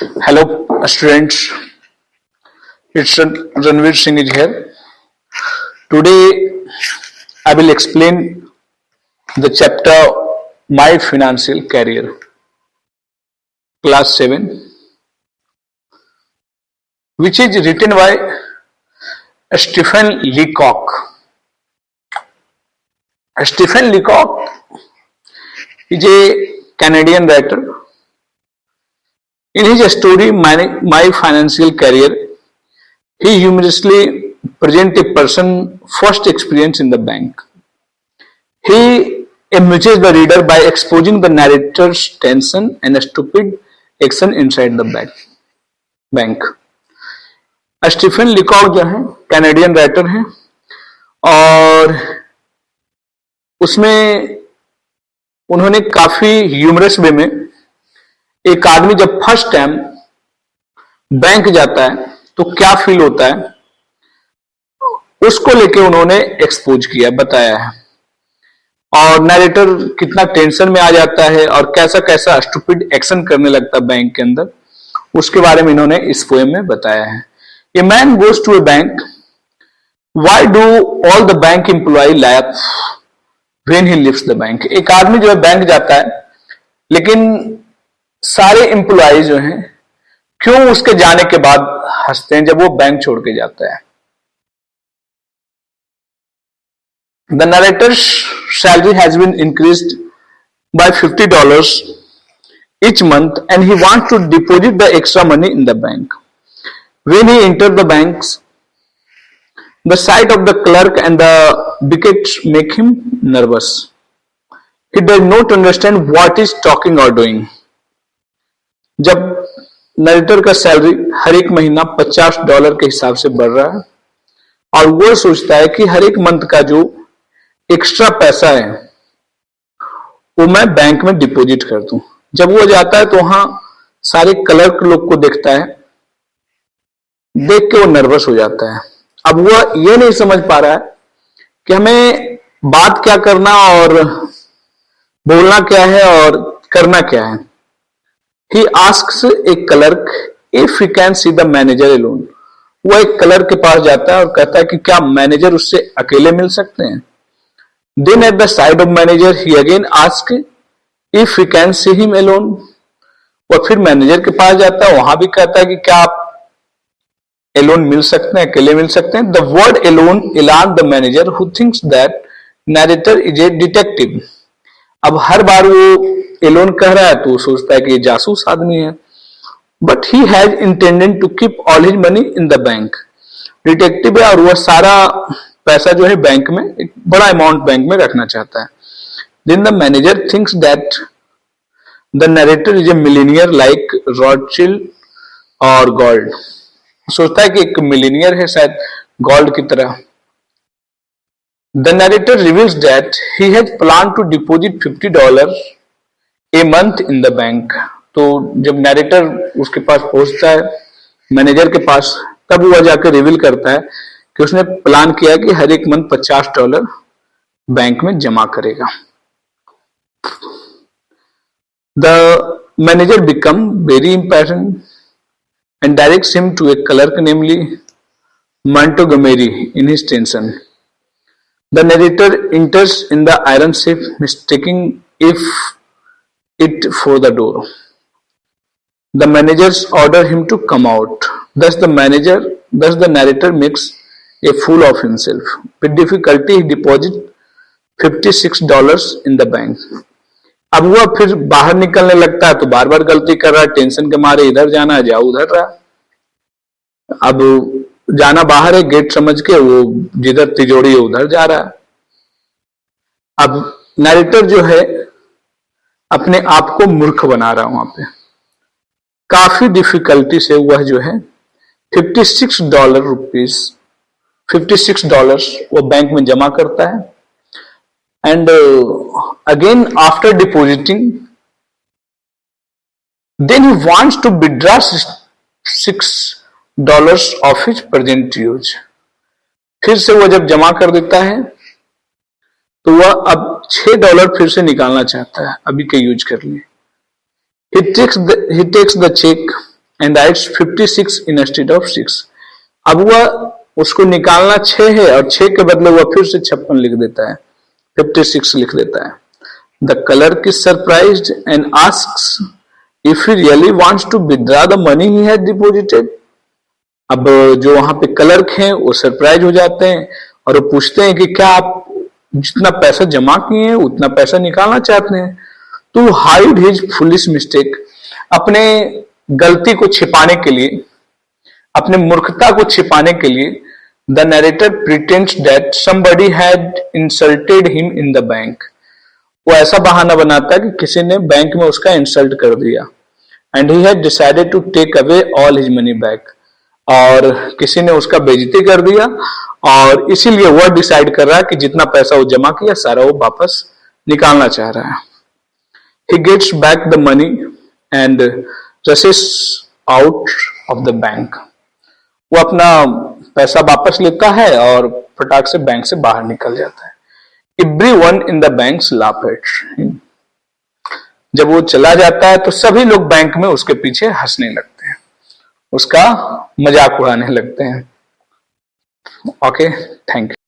Hello, students. It's Ranveer Singh is here. Today, I will explain the chapter My Financial Career, Class 7, which is written by Stephen Leacock. Stephen Leacock is a Canadian writer. In his story, My Financial Career, he humorously presents a person's first experience in the bank. He amuses the reader by exposing the narrator's tension and stupid action inside the bank. Stephen Leacock जो है Canadian writer हैं और उसमें उन्होंने काफी humorous way में एक आदमी जब फर्स्ट टाइम बैंक जाता है तो क्या फील होता है उसको लेके उन्होंने एक्सपोज किया, बताया है। और नरेटर कितना टेंशन में आ जाता है और कैसा कैसा स्टूपिड एक्शन करने लगता है बैंक के अंदर, उसके बारे में इन्होंने इस पोएम में बताया है। A man goes to a bank, why do all the bank employ laugh when he leaves the bank. एक आदमी जो है बैंक जाता है लेकिन सारे एम्प्लॉय जो हैं क्यों उसके जाने के बाद हंसते हैं जब वो बैंक छोड़ के जाता है। The narrator's salary has been increased by $50 each month and he wants to deposit the extra money in the bank. When he enters the banks, the sight of the clerk and the buckets make him nervous. He does not understand what he is talking or doing. जब narrator का salary हर एक महीना $50 के हिसाब से बढ़ रहा है और वो सोचता है कि हर एक मंथ का जो एक्स्ट्रा पैसा है वो मैं बैंक में डिपॉजिट कर दूं। जब वो जाता है तो वहां सारे क्लर्क लोग को देखता है, देख के वो नर्वस हो जाता है। अब वो ये नहीं समझ पा रहा है कि हमें बात क्या करना और बोलना क्या है और करना क्या है। He asks a clerk if he can see the manager alone. वो एक क्लर्क के पास जाता है और कहता है कि क्या मैनेजर उससे अकेले मिल सकते हैं। Then at the side of manager he again asks if he can see him alone. और फिर मैनेजर के पास जाता है, वहां भी कहता है कि क्या आप alone मिल सकते हैं, अकेले मिल सकते हैं। The word alone alarms the manager who thinks that narrator is a detective. अब हर बार वो एलोन कह रहा है तो वो सोचता है कि ये जासूस आदमी है। But he has intended to keep all his money in the bank. Detective है और वह सारा पैसा जो है बैंक में, एक बड़ा अमाउंट बैंक में रखना चाहता है। Then the manager thinks that the narrator is a millionaire like Rothschild और गोल्ड। सोचता है कि एक मिलीनियर है शायद गोल्ड की तरह। The narrator reveals that he has planned to deposit $50 a month in the bank. तो जब नरेटर उसके पास पहुंचता है मैनेजर के पास, तब वह जाकर रिवील करता है कि उसने प्लान किया कि हर एक मंथ $50 बैंक में जमा करेगा। The manager become very impatient and directs him to a clerk, namely Montgomery, in his tension. The narrator enters in the iron safe, mistaking it for the door. The managers order him to come out. Thus the narrator makes a fool of himself. With difficulty, he deposits $56 in the bank. अब वह फिर बाहर निकलने लगता है तो बार बार गलती कर रहा है, टेंशन के मारे इधर जाना है, जाओ उधर रहा। अब जाना बाहर है, गेट समझ के वो जिधर तिजोरी है उधर जा रहा है। अब नरेटर जो है अपने आप को मूर्ख बना रहा है। वहां पे काफी डिफिकल्टी से वह जो है $56 वो बैंक में जमा करता है। And again after depositing then he wants to withdraw $6 of his present use. फिर से वो जब जमा कर देता है तो वह अब $6 फिर से निकालना चाहता है, अभी के यूज कर लिए। He takes the check and writes 56 instead of 6. अब वह उसको निकालना 6 है और 6 के बदले वह फिर से 56 लिख देता है, 56 लिख देता है. The clerk is surprised and asks if he really wants to withdraw the money he had deposited. अब जो वहां पे क्लर्क हैं वो सरप्राइज हो जाते हैं और वो पूछते हैं कि क्या आप जितना पैसा जमा किए हैं उतना पैसा निकालना चाहते हैं. To hide his foolish mistake, अपने गलती को छिपाने के लिए, अपने मूर्खता को छिपाने के लिए, the narrator pretends that somebody had insulted him in the bank. वो ऐसा बहाना बनाता है कि किसी ने बैंक में उसका इंसल्ट कर दिया. And he had decided to take away all his money back. और किसी ने उसका बेइज्जती कर दिया और इसीलिए वह डिसाइड कर रहा है कि जितना पैसा वो जमा किया सारा वो वापस निकालना चाह रहा है. He gets back the money and rushes out of the bank. वो अपना पैसा वापस लेता है और फटाक से बैंक से बाहर निकल जाता है. Everyone in the banks laugh at him. जब वो चला जाता है तो सभी लोग बैंक में उसके पीछे हंसने लगते हैं, उसका मजाक उड़ाने लगते हैं. Okay, thank you.